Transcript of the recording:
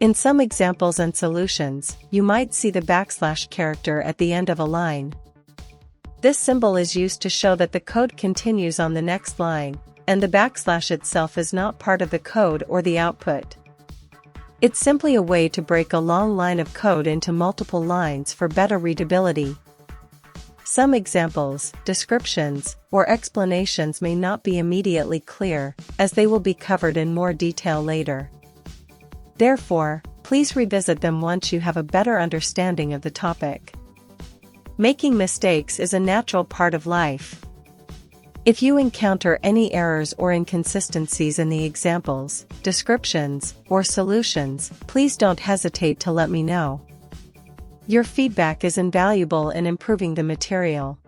In some examples and solutions, you might see the backslash character at the end of a line. This symbol is used to show that the code continues on the next line, and the backslash itself is not part of the code or the output. It's simply a way to break a long line of code into multiple lines for better readability. Some examples, descriptions, or explanations may not be immediately clear, as they will be covered in more detail later. Therefore, please revisit them once you have a better understanding of the topic. Making mistakes is a natural part of life. If you encounter any errors or inconsistencies in the examples, descriptions, or solutions, please don't hesitate to let me know. Your feedback is invaluable in improving the material.